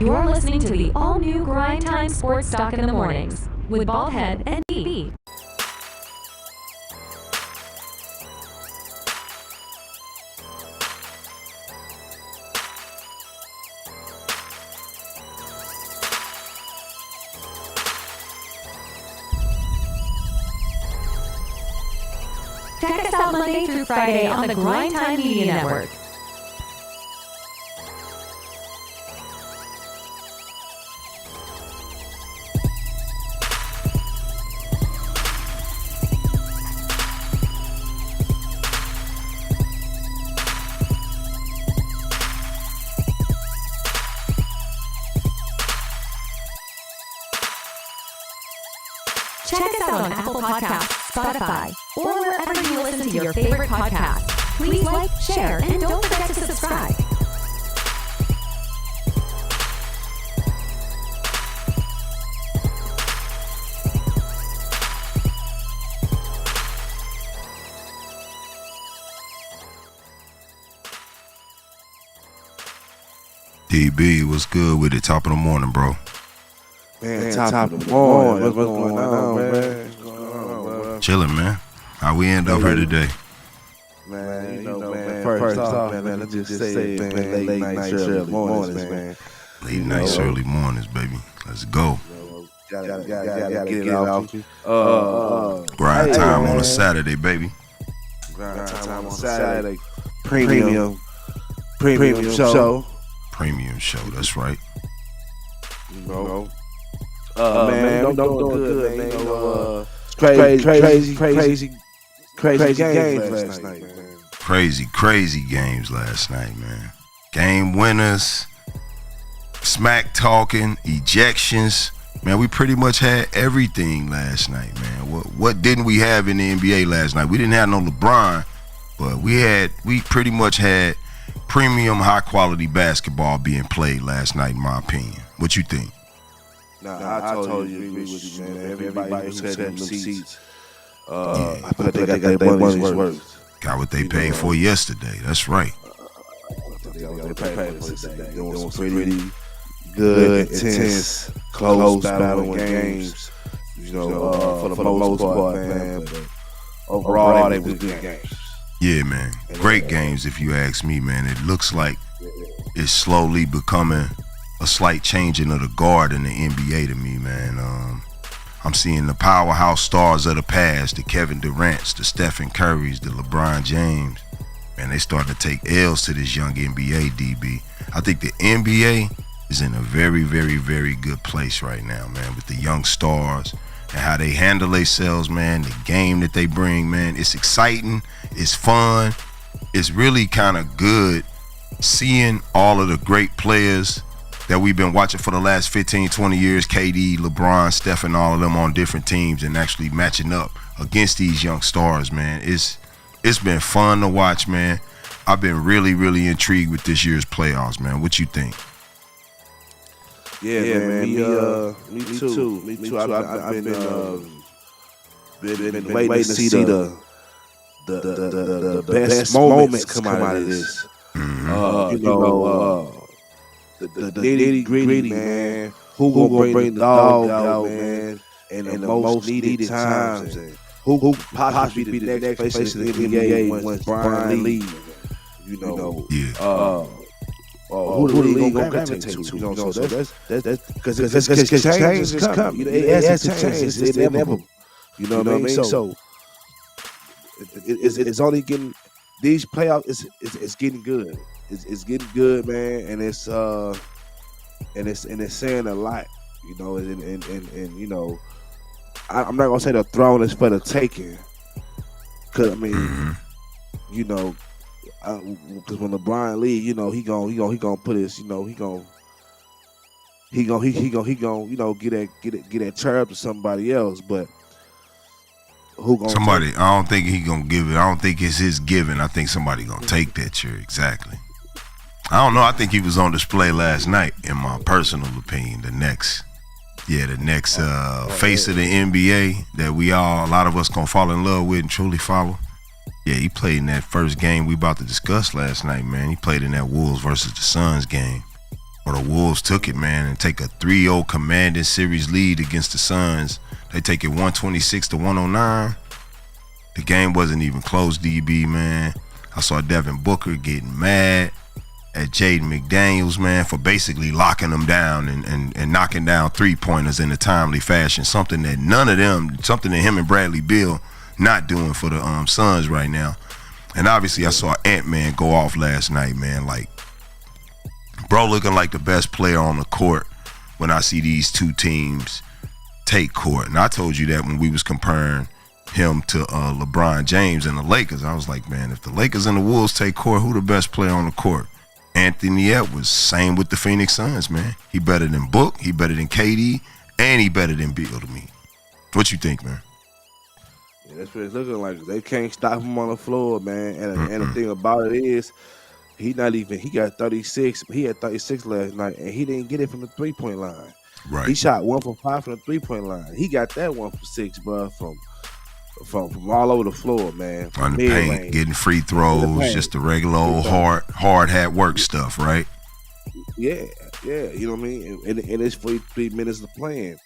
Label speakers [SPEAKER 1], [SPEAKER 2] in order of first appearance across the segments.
[SPEAKER 1] You're listening to the all-new Grindtime Sports Talk in the Mornings with Baldhead and Indy. Check us out Monday through Friday on the Grindtime Media Network. Check us out on Apple Podcasts, Spotify, or wherever you listen to your favorite podcast. Please like, share, and don't forget to subscribe.
[SPEAKER 2] DB, what's good with it? Top of the morning, bro.
[SPEAKER 3] Man, top of the morning. What's going on, man?
[SPEAKER 2] Chilling, man. How we end up here today?
[SPEAKER 3] Man, you know, man, first off, man, let's just say, man, late nights, early mornings, man.
[SPEAKER 2] Late nights, early mornings, baby. Let's go.
[SPEAKER 3] Gotta get it off.
[SPEAKER 2] Grind time on a Saturday, baby.
[SPEAKER 3] Grind time on Saturday. Premium show.
[SPEAKER 2] Premium show, that's right.
[SPEAKER 3] You know. Man, I'm doing good, man. You know, crazy games last night, man.
[SPEAKER 2] Crazy games last night, man. Game winners, smack talking, ejections. Man, we pretty much had everything last night, man. What didn't we have in the NBA last night? We didn't have no LeBron, but we pretty much had premium high quality basketball being played last night, in my opinion. What you think?
[SPEAKER 3] Nah, I totally agree with you, man. Everybody who sat in them seats, I feel like they got their money's worth.
[SPEAKER 2] Got what they paid for yesterday. That's right.
[SPEAKER 3] They paid for yesterday. Doing some pretty good, intense, close battling games. You know, for the most part, man. But overall, they was good games.
[SPEAKER 2] Yeah, man. Great games, if you ask me, man. It looks like it's slowly becoming a slight changing of the guard in the NBA to me, man. I'm seeing the powerhouse stars of the past, the Kevin Durant's, the Stephen Curry's, the LeBron James, and they starting to take L's to this young NBA, DB. I think the NBA is in a very, very, very good place right now, man, with the young stars and how they handle themselves, man, the game that they bring, man. It's exciting, it's fun, it's really kind of good seeing all of the great players that we've been watching for the last 15, 20 years, KD, LeBron, Steph, and all of them on different teams and actually matching up against these young stars, man. It's been fun to watch, man. I've been really, really intrigued with this year's playoffs, man. What you think?
[SPEAKER 3] Yeah, man. Me too. I've been waiting to see the best moments come out of this.
[SPEAKER 2] Mm-hmm.
[SPEAKER 3] The nitty-gritty, man. Who gonna bring the dog out, man? And the most needed times. And who possibly be the next face of the NBA once Brian leaves? You know.
[SPEAKER 2] Yeah.
[SPEAKER 3] Who the league gonna gravitate to? You know, so that's because change is coming. You know, it has to change. It's inevitable. You know what I mean? So it's only getting these playoffs. It's getting good. It's getting good, man, and it's saying a lot, you know, and you know, I'm not gonna say the throne is for the taking, cause I mean, you know, because when LeBron leave, you know, he gonna put his, you know, he gonna you know get that chair up to somebody else, but who gonna
[SPEAKER 2] somebody? I don't think he gonna give it. I don't think it's his giving. I think somebody gonna take that chair. Exactly. I don't know. I think he was on display last night, in my personal opinion. The next face of the NBA that a lot of us gonna fall in love with and truly follow. Yeah, he played in that first game we about to discuss last night, man. He played in that Wolves versus the Suns game. or the Wolves took it, man, and take a 3-0 commanding series lead against the Suns. They take it 126-109. The game wasn't even close, DB, man. I saw Devin Booker getting mad at Jaden McDaniels, man, for basically locking them down and knocking down three-pointers in a timely fashion, something that him and Bradley Beal not doing for the Suns right now. And obviously I saw Ant-Man go off last night, man. Like, bro looking like the best player on the court when I see these two teams take court. And I told you that when we was comparing him to LeBron James and the Lakers. I was like, man, if the Lakers and the Wolves take court, who the best player on the court? Anthony Edwards. Same with the Phoenix Suns, man. He better than Book, he better than KD, and he better than Beal to me. What you think, man?
[SPEAKER 3] Yeah, that's what it's looking like. They can't stop him on the floor, man. And the thing about it is, he got 36, but he had 36 last night, and he didn't get it from the three-point line.
[SPEAKER 2] Right.
[SPEAKER 3] He shot 1 for 5 from the three-point line. He got that 1 for 6, bro, from all over the floor, man.
[SPEAKER 2] On the paint, range. Getting free throws, just the regular old hard hat work stuff, right?
[SPEAKER 3] Yeah, you know what I mean? And it's 43 minutes of playing.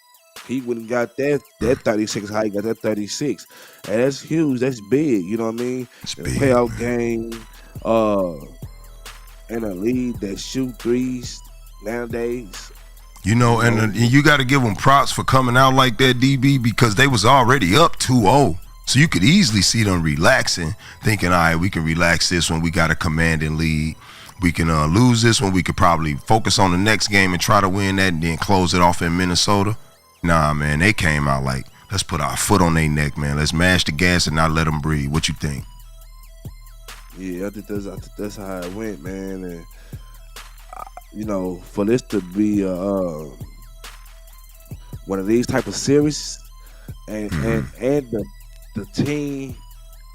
[SPEAKER 3] He wouldn't got that 36, how he got that 36. And that's huge, that's big, you know what I mean?
[SPEAKER 2] It's
[SPEAKER 3] in
[SPEAKER 2] big,
[SPEAKER 3] a playoff game, in a league that shoot threes nowadays.
[SPEAKER 2] You know, and you got to give them props for coming out like that, DB, because they was already up 2-0. So you could easily see them relaxing, thinking, all right, we can relax this when we got a commanding lead. We can lose this one. We could probably focus on the next game and try to win that and then close it off in Minnesota. Nah, man, they came out like, let's put our foot on their neck, man. Let's mash the gas and not let them breathe. What you think?
[SPEAKER 3] Yeah, I think that's how it went, man. And you know, for this to be one of these type of series, and the team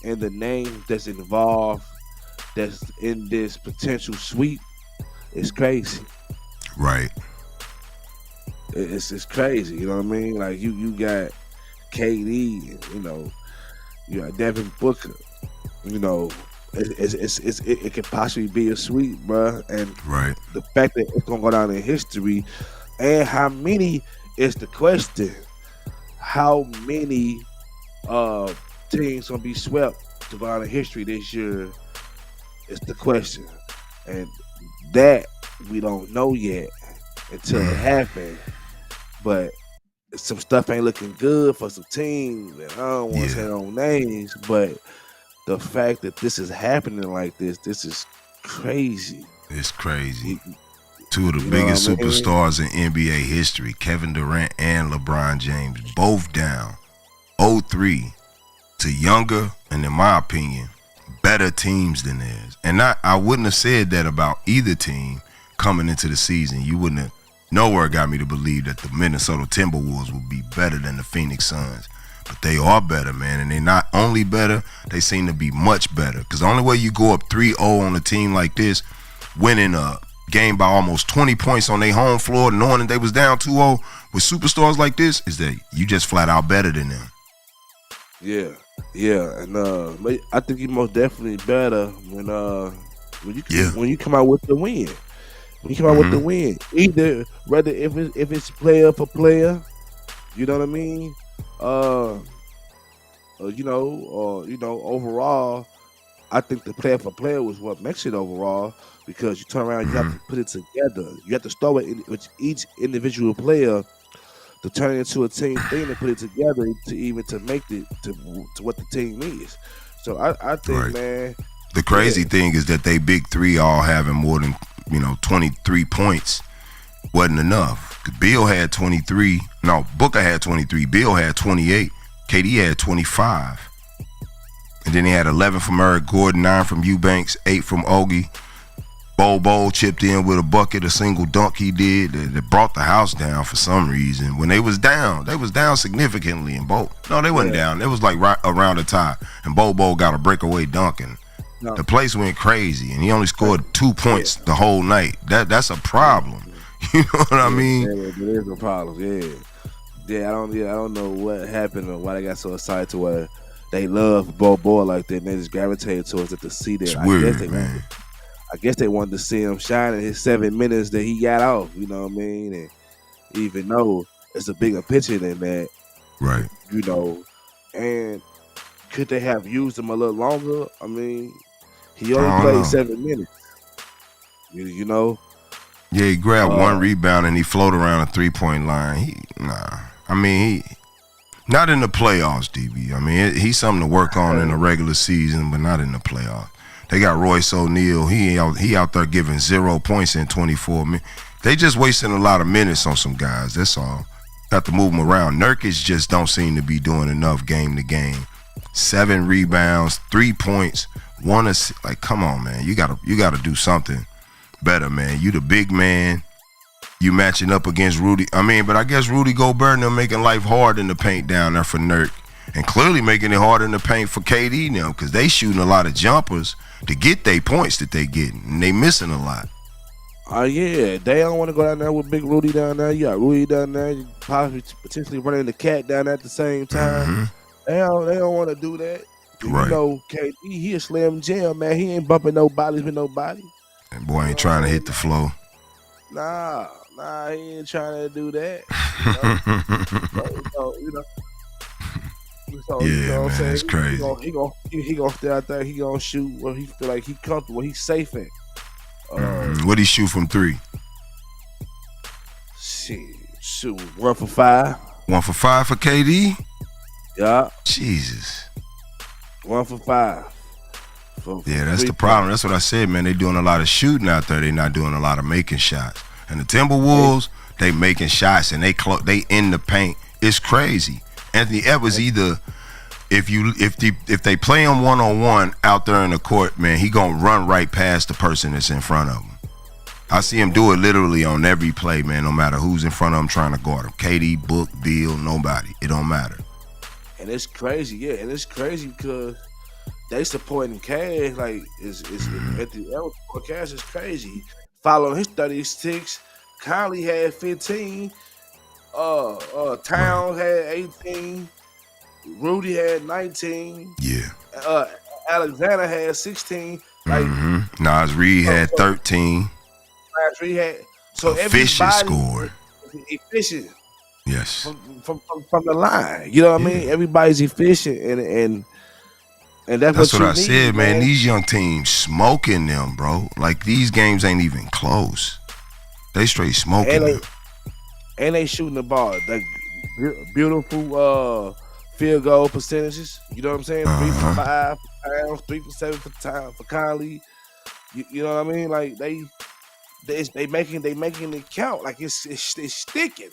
[SPEAKER 3] and the name that's involved, that's in this potential sweep, it's crazy.
[SPEAKER 2] Right.
[SPEAKER 3] It's crazy. You know what I mean? Like you got KD, you know, you got Devin Booker, you know. It could possibly be a sweep, bro. And
[SPEAKER 2] right.
[SPEAKER 3] The fact that it's gonna go down in history, and how many is the question. How many teams gonna be swept to go down in history this year is the question, and that we don't know yet until it happens. But some stuff ain't looking good for some teams, and I don't want to say no names, but the fact that this is happening like this is crazy.
[SPEAKER 2] It's crazy. Two of the biggest superstars in NBA history, Kevin Durant and LeBron James, both down 0-3 to younger, and in my opinion, better teams than theirs. And I wouldn't have said that about either team coming into the season. You wouldn't have nowhere got me to believe that the Minnesota Timberwolves would be better than the Phoenix Suns. But they are better, man, and they're not only better, they seem to be much better. Because the only way you go up 3-0 on a team like this, winning a game by almost 20 points on their home floor, knowing that they was down 2-0 with superstars like this, is that you just flat out better than them.
[SPEAKER 3] Yeah, and I think you're most definitely better when you come out with the win. When you come out with the win, either whether if it's player for player, you know what I mean. Overall, I think the player for player was what makes it overall, because you turn around, you have to put it together. You have to start with each individual player to turn it into a team thing and put it together to make it to what the team is. So I think, man.
[SPEAKER 2] The crazy thing is that they big three all having more than 23 points wasn't enough. Beal had 23. No, Booker had 23. Beal had 28. KD had 25. And then he had 11 from Eric Gordon, 9 from Eubanks, 8 from Ogie. Bol chipped in with a bucket, a single dunk he did that brought the house down for some reason. When they was down significantly in Bol. No, they wasn't down. It was like right around the tie. And Bol got a breakaway dunk, and the place went crazy. And he only scored 2 points the whole night. That's a problem. You know what I mean?
[SPEAKER 3] It is a problem. Yeah. I don't know what happened or why they got so excited to where they love Bol like that and they just gravitated towards it to see that.
[SPEAKER 2] It's weird, man.
[SPEAKER 3] I guess they wanted to see him shine in his 7 minutes that he got off. You know what I mean? And even though it's a bigger picture than that,
[SPEAKER 2] Right.
[SPEAKER 3] you know, and could they have used him a little longer? I mean, he only
[SPEAKER 2] I don't
[SPEAKER 3] played
[SPEAKER 2] know.
[SPEAKER 3] 7 minutes. You know?
[SPEAKER 2] Yeah, he grabbed one rebound and he floated around a 3-point line. I mean, he not in the playoffs, DB. I mean, he's something to work on in the regular season, but not in the playoffs. They got Royce O'Neal. He out there giving 0 points in 24 minutes. They just wasting a lot of minutes on some guys. That's all. Got to move them around. Nurkic just don't seem to be doing enough game to game. 7 rebounds, 3 points, 1 assist. Like, come on, man. You gotta do something better, man. You the big man. You matching up against Rudy. I mean, but I guess Rudy Gobert and them making life hard in the paint down there for Nurk. And clearly making it hard in the paint for KD now because they shooting a lot of jumpers to get their points that they getting. And they missing a lot.
[SPEAKER 3] Oh, yeah. They don't want to go down there with Big Rudy down there. You got Rudy down there. You possibly potentially running the cat down there at the same time.
[SPEAKER 2] Mm-hmm.
[SPEAKER 3] They don't want to do that.
[SPEAKER 2] Right.
[SPEAKER 3] You know, KD, he a slim jam, man. He ain't bumping no bodies with nobody.
[SPEAKER 2] That boy ain't trying to hit the flow.
[SPEAKER 3] Nah, he ain't trying to do that. So,
[SPEAKER 2] yeah, man, it's crazy.
[SPEAKER 3] He gonna stay out there. He gonna shoot where he feel like he comfortable. He's safe in.
[SPEAKER 2] What he shoot from 3?
[SPEAKER 3] Shoot, 1 for 5.
[SPEAKER 2] 1 for 5 for KD?
[SPEAKER 3] Yeah.
[SPEAKER 2] Jesus.
[SPEAKER 3] 1 for 5.
[SPEAKER 2] Yeah, that's the problem. That's what I said, man. They doing a lot of shooting out there. They not doing a lot of making shots. And the Timberwolves, they making shots and they in the paint. It's crazy. Anthony Edwards either if they play him 1-on-1 out there in the court, man, he gonna run right past the person that's in front of him. I see him do it literally on every play, man. No matter who's in front of him trying to guard him. KD, Book, Beal, nobody. It don't matter. And
[SPEAKER 3] it's crazy, yeah. And it's crazy because they supporting Cash like is at the Edwards support Cash is crazy. Following his 36, Conley had 15. Towns had 18. Rudy had 19.
[SPEAKER 2] Yeah.
[SPEAKER 3] Alexander had 16. Like
[SPEAKER 2] Nas Reed had 13.
[SPEAKER 3] Nas Reed had
[SPEAKER 2] efficient scored.
[SPEAKER 3] Efficient.
[SPEAKER 2] Yes.
[SPEAKER 3] From the line. You know what I mean? Everybody's efficient and that's
[SPEAKER 2] what I
[SPEAKER 3] need,
[SPEAKER 2] said, man. These young teams smoking them, bro. Like these games ain't even close. They straight smoking them.
[SPEAKER 3] And they shooting the ball. Like beautiful field goal percentages. You know what I'm saying? 3 for 5 for Towns, 3 for 7 for Conley. You know what I mean? Like they making it count. Like it's sticking.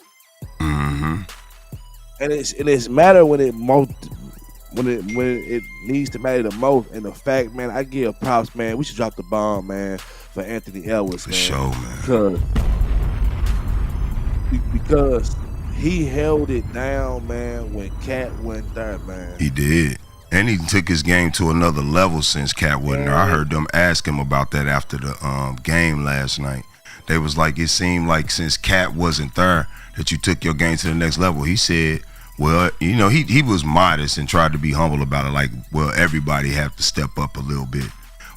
[SPEAKER 2] Mm-hmm.
[SPEAKER 3] And it's matter when it needs to matter the most. And the fact, man, I give props, man. We should drop the bomb, man, for Anthony Edwards,
[SPEAKER 2] for
[SPEAKER 3] man.
[SPEAKER 2] sure, man.
[SPEAKER 3] Because he held it down, man, when Cat went there, man.
[SPEAKER 2] He did. And he took his game to another level since Cat wasn't there. I heard them ask him about that after the game last night. They was like, it seemed like since Cat wasn't there that you took your game to the next level. He said, well, you know, he was modest and tried to be humble about it. Like, well, everybody have to step up a little bit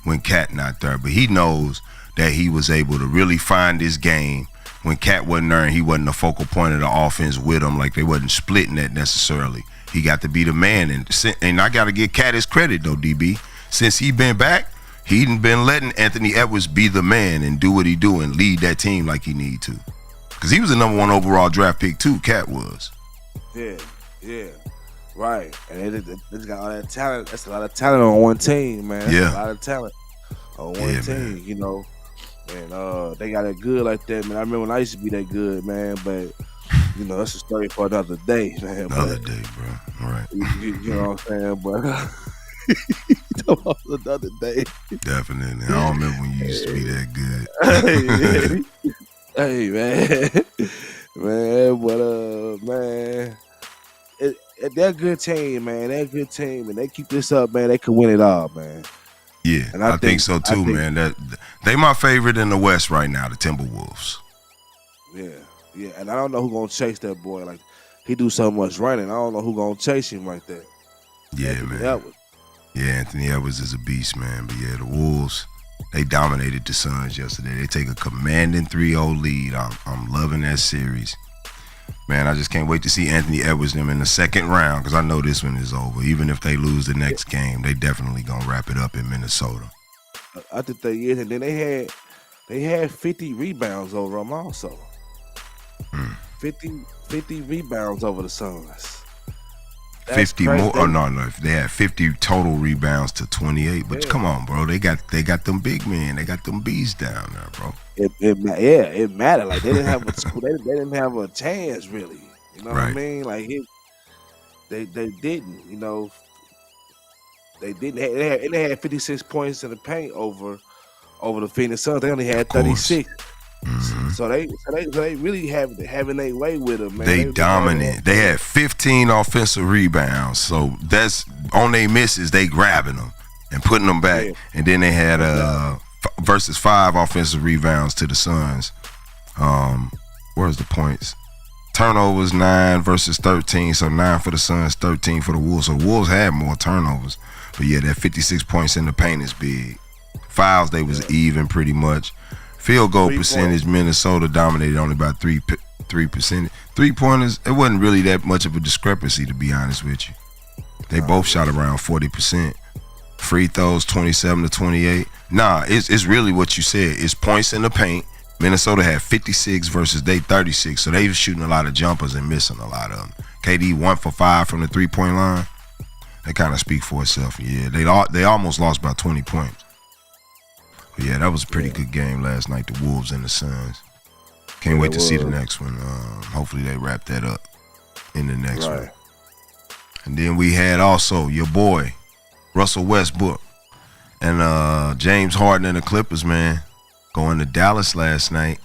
[SPEAKER 2] when Cat not there. But he knows that he was able to really find his game when Cat wasn't there and he wasn't the focal point of the offense with him. Like they wasn't splitting that necessarily. He got to be the man. And I got to give Cat his credit, though, DB. Since he been back, he done been letting Anthony Edwards be the man and do what he do and lead that team like he need to. Because he was the number 1 overall draft pick, too, Cat was.
[SPEAKER 3] Yeah, right. And they got all that talent. That's a lot of talent on one team, man. That's a lot of talent on one team, man. You know. And they got it good like that, man. I remember when I used to be that good, man. But you know, that's a story for another day, man.
[SPEAKER 2] Another day, bro. All right.
[SPEAKER 3] You know what I'm saying? But another day.
[SPEAKER 2] Definitely. I don't remember when you used to be that
[SPEAKER 3] good. Hey, man. But man. They're a good team, man. They're a good team, and they keep this up, man. They could win it all, man.
[SPEAKER 2] Yeah, and I think so too, man. That they my favorite in the West right now, the Timberwolves.
[SPEAKER 3] Yeah, and I don't know who gonna chase that boy. Like he do so much running, I don't know who gonna chase him like that.
[SPEAKER 2] Yeah,
[SPEAKER 3] Anthony
[SPEAKER 2] man.
[SPEAKER 3] Edwards.
[SPEAKER 2] Yeah, Anthony Edwards is a beast, man. But yeah, the Wolves, They dominated the Suns yesterday. They take a commanding 3-0 lead. I'm loving that series. Man, I just can't wait to see Anthony Edwards them in the second round because I know this one is over. Even if they lose the next game, they definitely going to wrap it up in Minnesota.
[SPEAKER 3] I think they is. And then they had 50 rebounds over them also. 50 rebounds over the Suns. That's
[SPEAKER 2] 50
[SPEAKER 3] crazy.
[SPEAKER 2] more? Oh no! They had 50 total rebounds to 28. But come on, bro, they got them big men. They got them bees down there, bro.
[SPEAKER 3] It mattered. Like they didn't have they didn't have a chance really. You know what I mean? Like they didn't. You know, they didn't. They had 56 points in the paint over the Phoenix Suns. They only had 36.
[SPEAKER 2] Mm-hmm.
[SPEAKER 3] So they really having their way with them, man.
[SPEAKER 2] They dominant. They had 15 offensive rebounds. So that's on their misses. They grabbing them and putting them back. Yeah. And then they had versus 5 offensive rebounds to the Suns. Where's the points? Turnovers 9 versus 13. So 9 for the Suns, 13 for the Wolves. So the Wolves had more turnovers. But yeah, that 56 points in the paint is big. Fouls, they was even pretty much. Field goal percentage, Minnesota dominated only by 3%. 3-pointers, it wasn't really that much of a discrepancy, to be honest with you. They both shot around 40%. Free throws, 27-28. Nah, it's really what you said. It's points in the paint. Minnesota had 56 versus they 36, so they were shooting a lot of jumpers and missing a lot of them. KD 1 for 5 from the 3-point line. That kind of speak for itself. Yeah, they almost lost by 20 points. But yeah, that was a pretty good game last night, the Wolves and the Suns. Can't wait to see the next one. Hopefully they wrap that up in the next one. And then we had also your boy, Russell Westbrook, and James Harden and the Clippers, man, going to Dallas last night.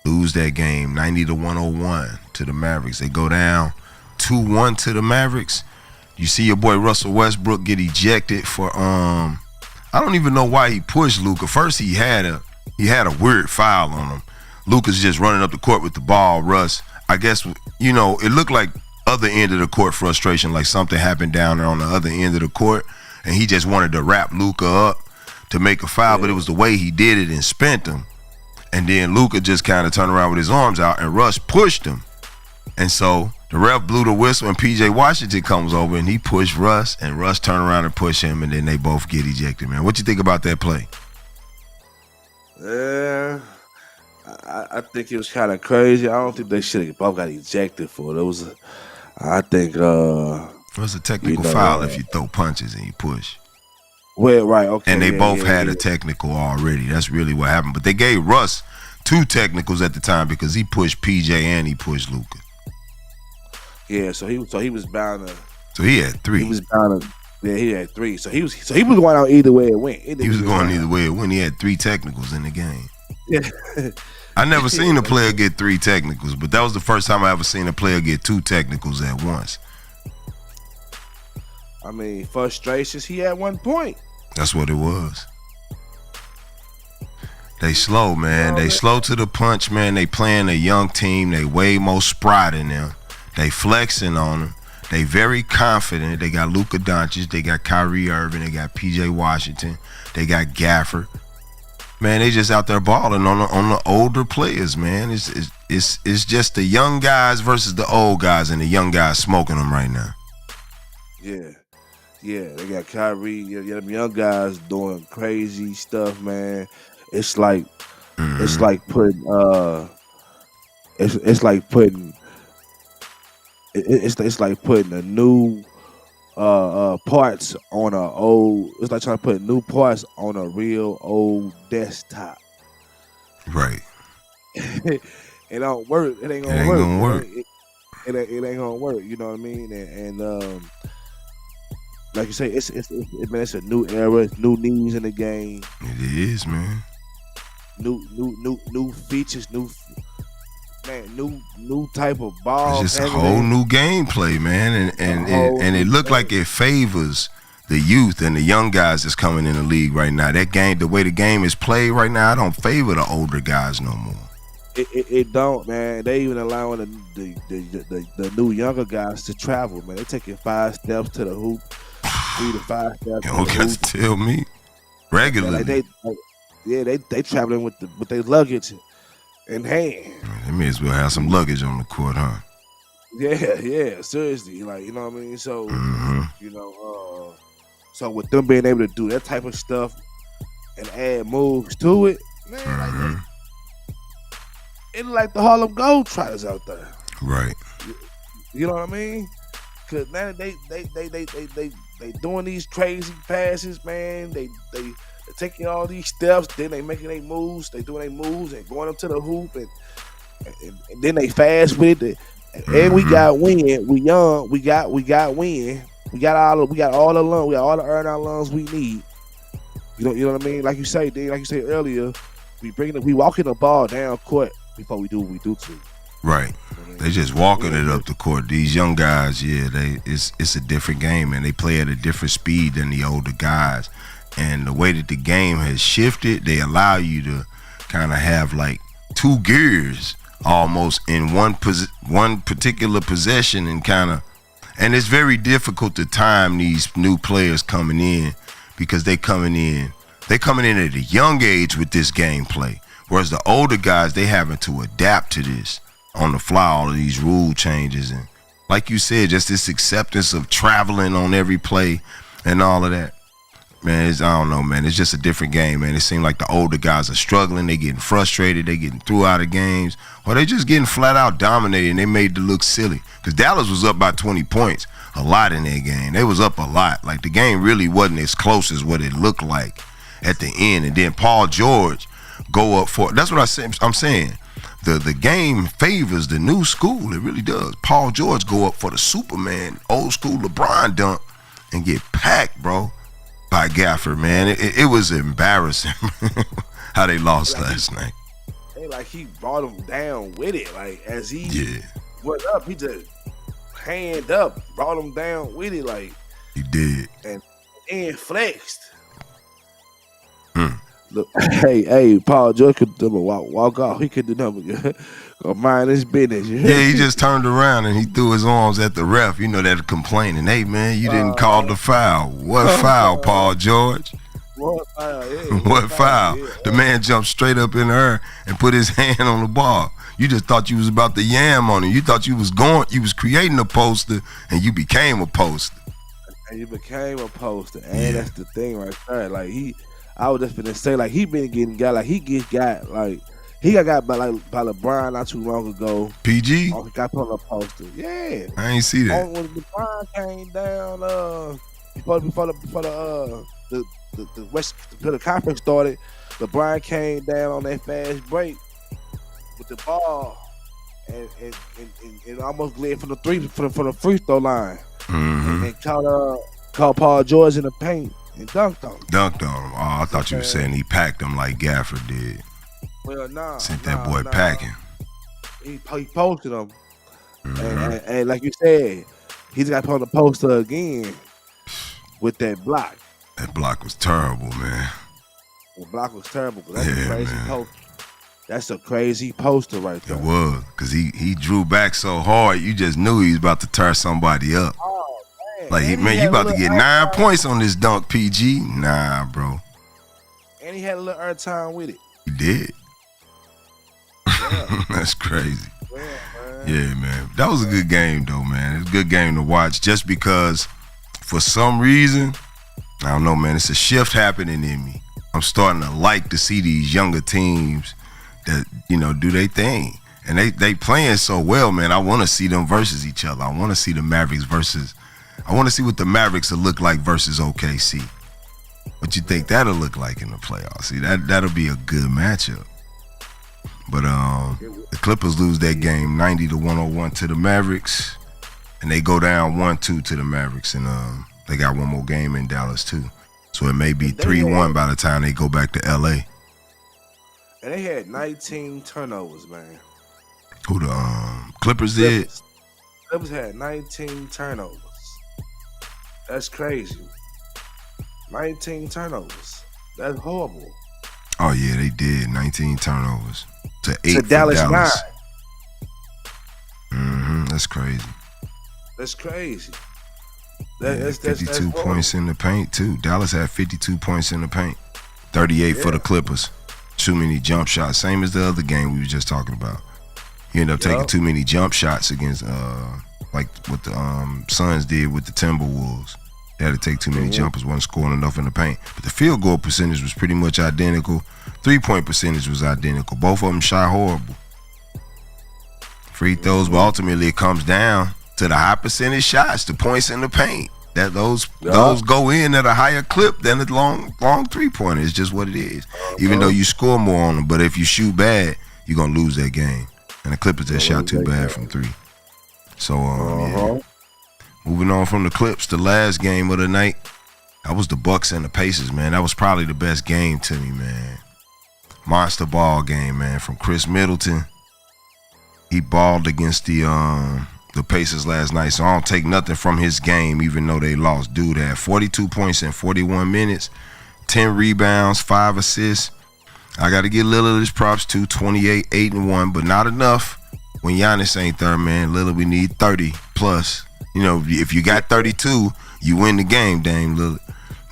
[SPEAKER 2] Lose that game, 90-101 to the Mavericks. They go down 2-1 to the Mavericks. You see your boy Russell Westbrook get ejected for I don't even know why he pushed Luka. First, he had a weird foul on him. Luka's just running up the court with the ball. Russ, I guess, you know, it looked like other end of the court frustration, like something happened down there on the other end of the court, and he just wanted to wrap Luka up to make a foul, but it was the way he did it and spent him. And then Luka just kind of turned around with his arms out, and Russ pushed him. And so the ref blew the whistle, and P.J. Washington comes over, and he pushed Russ, and Russ turned around and pushed him, and then they both get ejected, man. What you think about that play?
[SPEAKER 3] I think it was kind of crazy. I don't think they should have both got ejected for it. I think it
[SPEAKER 2] was a technical foul if you throw punches and you push.
[SPEAKER 3] Well, right, okay.
[SPEAKER 2] And they both had a technical already. That's really what happened. But they gave Russ 2 technicals at the time because he pushed PJ and he pushed Luka.
[SPEAKER 3] Yeah, so he was bound to.
[SPEAKER 2] So he had 3.
[SPEAKER 3] He was bound to. Yeah, he had 3. So he was going out either way it went.
[SPEAKER 2] He was going either way it went. He had 3 technicals in the game.
[SPEAKER 3] Yeah.
[SPEAKER 2] I never seen a player get 3 technicals, but that was the first time I ever seen a player get 2 technicals at once.
[SPEAKER 3] I mean, frustrations. He had 1 point.
[SPEAKER 2] That's what it was. They slow, man. They slow to the punch, man. They playing a young team. They way more spry than them. They flexing on them. They very confident. They got Luka Doncic. They got Kyrie Irving. They got P.J. Washington. They got Gafford. Man, they just out there balling on the older players, man. It's just the young guys versus the old guys, and the young guys smoking them right now.
[SPEAKER 3] Yeah, they got Kyrie. Yeah, them young guys doing crazy stuff, man. It's like it's like putting it's like putting a new parts on a old. It's like trying to put new parts on a real old desktop.
[SPEAKER 2] Right.
[SPEAKER 3] It don't work. It ain't gonna work. It ain't gonna work. You know what I mean? And like you say, it's a new era. It's new knees in the game.
[SPEAKER 2] It is, man.
[SPEAKER 3] New features. New type of ball.
[SPEAKER 2] It's just a whole new gameplay, man, and it looked like it favors the youth and the young guys that's coming in the league right now. That game, the way the game is played right now, I don't favor the older guys no more.
[SPEAKER 3] It don't, man. They even allowing the new younger guys to travel, man. They taking 5 steps to the hoop, 3 to 5 steps.
[SPEAKER 2] You don't got to tell me regularly.
[SPEAKER 3] Yeah, they traveling with their luggage in hand.
[SPEAKER 2] They may as well have some luggage on the court, huh?
[SPEAKER 3] Yeah, seriously. Like, you know what I mean? So,
[SPEAKER 2] Mm-hmm.
[SPEAKER 3] so with them being able to do that type of stuff and add moves to it, man,
[SPEAKER 2] Mm-hmm.
[SPEAKER 3] it's like the Harlem Globetrotters out there.
[SPEAKER 2] Right.
[SPEAKER 3] You know what I mean? Cause now they doing these crazy passes, man. They taking all these steps, then they making their moves. They doing their moves and going up to the hoop, and then they fast with it. And we got win. We young. We got win. We got all the lungs. We got all the earn out lungs we need. You know what I mean? Like you say, D, like you said earlier, we walking the ball down court before we do what we do to.
[SPEAKER 2] Right. They just walking it up the court. These young guys, it's a different game, and they play at a different speed than the older guys. And the way that the game has shifted, they allow you to kind of have like two gears almost in one particular possession, and it's very difficult to time these new players coming in because they coming in at a young age with this gameplay, whereas the older guys, they having to adapt to this on the fly, all of these rule changes, and like you said, just this acceptance of traveling on every play and all of that. Man, I don't know, man. It's just a different game, man. It seems like the older guys are struggling. They getting frustrated. They getting threw out of games. Or they just getting flat out dominated, and they made it look silly. Because Dallas was up by 20 points a lot in that game. They was up a lot. Like, the game really wasn't as close as what it looked like at the end. And then Paul George go up for – that's what I'm saying. The game favors the new school. It really does. Paul George go up for the Superman, old school LeBron dunk and get packed, bro, by Gafford, man. It was embarrassing how they lost last night.
[SPEAKER 3] Like he brought him down with it. Like as he went up, he just hand up, brought him down with it. Like
[SPEAKER 2] he did.
[SPEAKER 3] And flexed. Look, hey, Paul George could walk off. He could do nothing. Go mind his business.
[SPEAKER 2] Yeah, he just turned around and he threw his arms at the ref. You know, that complaining. Hey, man, you didn't call the foul. What foul, Paul George?
[SPEAKER 3] What foul? Yeah,
[SPEAKER 2] what foul? Yeah. The man jumped straight up in the air and put his hand on the ball. You just thought you was about to yam on him. You thought you was creating a poster, and you became a poster.
[SPEAKER 3] And you became a poster, and that's the thing right there. Like I was just gonna say, like he been getting got, like he got by LeBron not too long ago.
[SPEAKER 2] PG?
[SPEAKER 3] Oh, he got put on a poster. Yeah,
[SPEAKER 2] I ain't see that.
[SPEAKER 3] When LeBron came down, before the conference started, LeBron came down on that fast break with the ball and almost glid from the free throw line.
[SPEAKER 2] Mm-hmm.
[SPEAKER 3] And caught Paul George in the paint and dunked on him.
[SPEAKER 2] Oh, I thought you were saying he packed him like Gafford did.
[SPEAKER 3] Well, nah.
[SPEAKER 2] Sent that boy packing.
[SPEAKER 3] He posted him.
[SPEAKER 2] Mm-hmm.
[SPEAKER 3] And like you said, he's got put on the poster again with that block.
[SPEAKER 2] That block was terrible, man.
[SPEAKER 3] The block was terrible. That's a crazy poster. That's a crazy poster right there.
[SPEAKER 2] It was, because he drew back so hard, you just knew he was about to tear somebody up.
[SPEAKER 3] Oh, man.
[SPEAKER 2] Like, man, you about to get 9 points on this dunk, PG. Nah, bro.
[SPEAKER 3] And he had a little airtime with it.
[SPEAKER 2] He did.
[SPEAKER 3] Yeah.
[SPEAKER 2] That's crazy.
[SPEAKER 3] Yeah,
[SPEAKER 2] man. That was a good game, though, man. It was a good game to watch just because, for some reason, I don't know, man, it's a shift happening in me. I'm starting to like to see these younger teams that, do their thing. And they playing so well, man. I want to see them versus each other. I want to see the Mavericks I want to see what the Mavericks will look like versus OKC. What you think that'll look like in the playoffs? See, that'll be a good matchup. But the Clippers lose that game 90-101 to the Mavericks, and they go down 1-2 to the Mavericks, and they got one more game in Dallas too. So it may be 3-1 by the time they go back to LA.
[SPEAKER 3] And they had 19 turnovers, man.
[SPEAKER 2] Who the Clippers did?
[SPEAKER 3] Clippers had 19 turnovers. That's crazy. 19 turnovers. That's horrible.
[SPEAKER 2] Oh yeah, they did 19 turnovers to 8
[SPEAKER 3] to Dallas 9.
[SPEAKER 2] Mm-hmm. That's crazy.
[SPEAKER 3] That's crazy.
[SPEAKER 2] That's 52 points in the paint too. Dallas had 52 points in the paint. 38 for the Clippers. Too many jump shots. Same as the other game we were just talking about. He ended up taking too many jump shots against like what the Suns did with the Timberwolves. They had to take too many jumpers, wasn't scoring enough in the paint. But the field goal percentage was pretty much identical. 3-point percentage was identical. Both of them shot horrible. Free throws, but ultimately it comes down to the high percentage shots, the points in the paint. That those go in at a higher clip than the long 3-pointer. It's just what it is. Even though you score more on them, but if you shoot bad, you're gonna lose that game. And the Clippers just shot too bad from 3. So moving on from the Clips, the last game of the night, that was the Bucks and the Pacers, man. That was probably the best game to me, man. Monster ball game, man, from Chris Middleton. He balled against the Pacers last night, so I don't take nothing from his game, even though they lost. Dude had 42 points in 41 minutes, 10 rebounds, 5 assists. I got to give Lillard his props too, 28, 8-1, but not enough when Giannis ain't there, man. Lillard, we need 30 plus. You know, if you got 32, you win the game, Dame Lillard.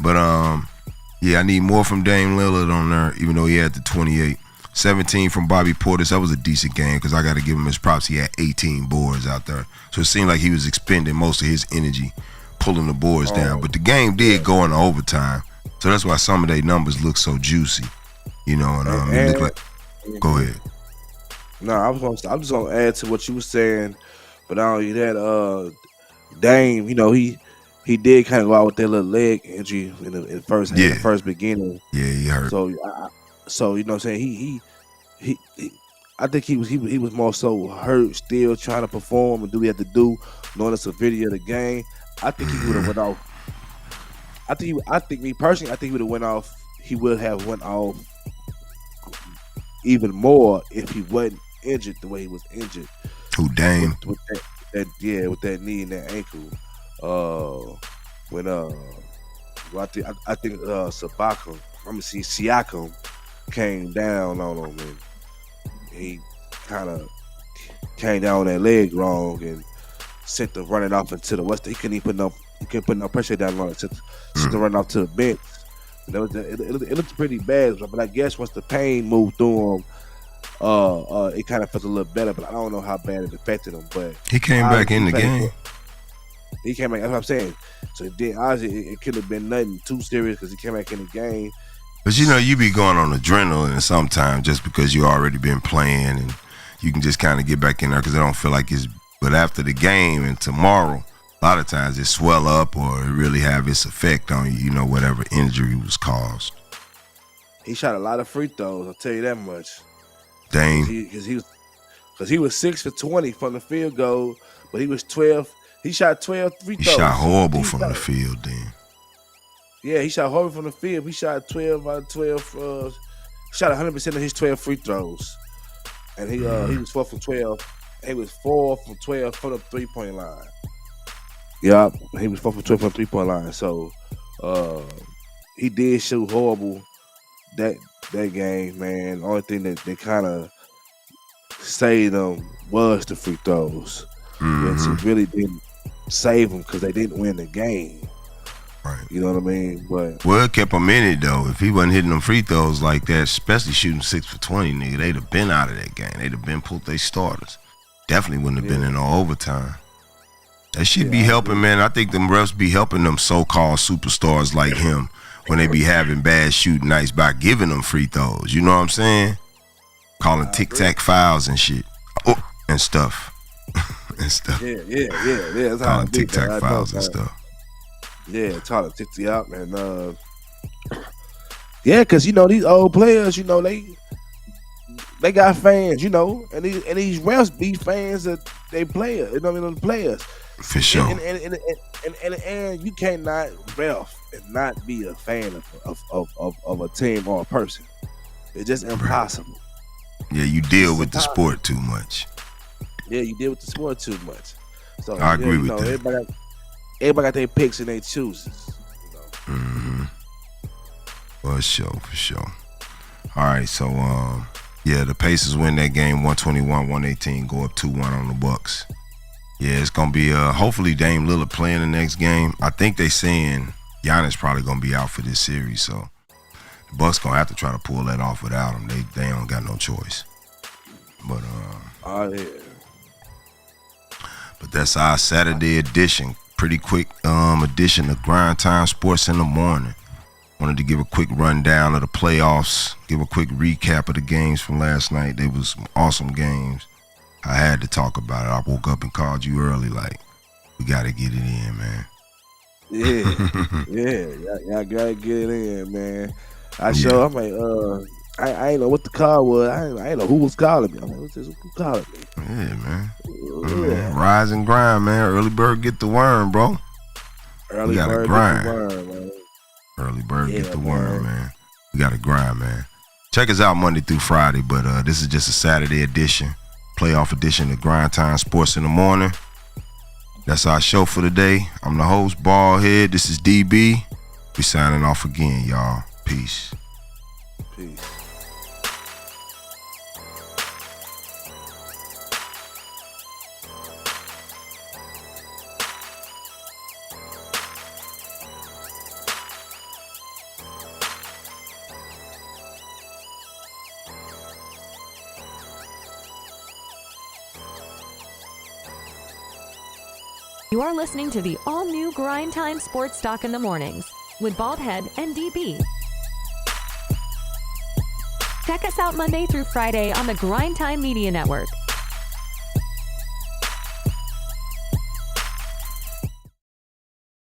[SPEAKER 2] But, I need more from Dame Lillard on there, even though he had the 28. 17 from Bobby Portis. That was a decent game because I got to give him his props. He had 18 boards out there. So it seemed like he was expending most of his energy pulling the boards down. But the game did go into overtime. So that's why some of their numbers look so juicy. You know, and it looked like. Go ahead.
[SPEAKER 3] No, I'm just gonna add to what you were saying, but not only that, Dame, you know, he did kind of go out with that little leg injury in the first beginning.
[SPEAKER 2] Yeah, he hurt.
[SPEAKER 3] So you know what I'm saying, he I think he was more so hurt, still trying to perform and do what he had to do, knowing it's a video of the game. I think he would have went off. I think me personally, I think he would have went off. He would have went off even more if he wasn't injured the way he was injured.
[SPEAKER 2] Who, Dame?
[SPEAKER 3] With that knee and that ankle. I think Siakam came down on him, and he kind of came down on that leg wrong and sent the running off into the west. He couldn't put no pressure down on it. Sent the run off to the bench. It looked pretty bad, but I guess once the pain moved through him, it kind of felt a little better. But I don't know how bad it affected him. But
[SPEAKER 2] he came back in the game.
[SPEAKER 3] He came back. That's what I'm saying. So then, obviously, it could have been nothing too serious because he came back in the game.
[SPEAKER 2] But you know, you be going on adrenaline sometimes just because you already been playing and you can just kind of get back in there because I don't feel like it's. But after the game and tomorrow, a lot of times it swell up or it really have its effect on you. You know, whatever injury was caused.
[SPEAKER 3] He shot a lot of free throws. I'll tell you that much.
[SPEAKER 2] Dang.
[SPEAKER 3] Because he was 6 for 20 from the field goal, but he was 12. He shot 12 free throws.
[SPEAKER 2] He shot horrible from the field then.
[SPEAKER 3] Yeah, he shot horrible from the field. He shot 12 out of 12. Shot 100% of his 12 free throws. And he was 4 from 12. He was 4 from 12 from the 3-point line. Yeah, he was 4 from 12 from the 3-point line. So he did shoot horrible that game, man. The only thing that they kind of saved them was the free throws. Which it really didn't save them because they didn't win the game.
[SPEAKER 2] Right.
[SPEAKER 3] You know what I mean? But
[SPEAKER 2] it kept him in it though. If he wasn't hitting them free throws like that, especially shooting 6 for 20, nigga, they'd have been out of that game. They'd have been pulled their starters. Definitely wouldn't have been in no overtime. That should be helping, man. I think them refs be helping them so-called superstars like him when they be having bad shooting nights by giving them free throws. You know what I'm saying? Calling tic-tac fouls and shit. Oh, and stuff. And stuff.
[SPEAKER 3] Yeah. That's
[SPEAKER 2] calling tic-tac fouls and stuff.
[SPEAKER 3] Yeah, calling tic-tac and yeah, because you know these old players, you know they got fans, you know, and these refs be fans of they players, you know what I mean, the players.
[SPEAKER 2] For sure.
[SPEAKER 3] And you cannot ref and not be a fan of a team or a person. It's just impossible.
[SPEAKER 2] Yeah, you deal with the sport too much.
[SPEAKER 3] Yeah, you deal with the sport too much. So
[SPEAKER 2] I agree with that.
[SPEAKER 3] Everybody got their picks and they chooses. You know?
[SPEAKER 2] For sure. All right, so the Pacers win that game 121-118, go up 2-1 on the Bucks. Yeah, it's gonna be hopefully Dame Lillard playing the next game. I think they saying Giannis probably gonna be out for this series, so The Bucks gonna have to try to pull that off without him. They don't got no choice. But
[SPEAKER 3] oh yeah.
[SPEAKER 2] But that's our Saturday edition. Pretty quick edition of Grindtime Sports in the Morning. Wanted to give a quick rundown of the playoffs, give a quick recap of the games from last night. They was some awesome games. I had to talk about it. I woke up and called you early like, we got to get it in, man.
[SPEAKER 3] Y'all gotta get it in, man. I'm like, I ain't know what the call was. I ain't know who was calling me. I'm like, who calling me?
[SPEAKER 2] Yeah, man. Yeah. Rise and grind, man. Early bird get the worm, bro.
[SPEAKER 3] Early bird
[SPEAKER 2] grind.
[SPEAKER 3] Get the worm, man.
[SPEAKER 2] Early bird get the worm, man. We got to grind, man. Check us out Monday through Friday, but this is just a Saturday edition, playoff edition of Grindtime Sports in the Morning. That's our show for today. I'm the host, Baldhead. This is DB. We signing off again, y'all. Peace.
[SPEAKER 3] Peace.
[SPEAKER 1] You are listening to the all-new Grindtime Sports Talk in the Mornings with Baldhead and DB. Check us out Monday through Friday on the Grindtime Media Network.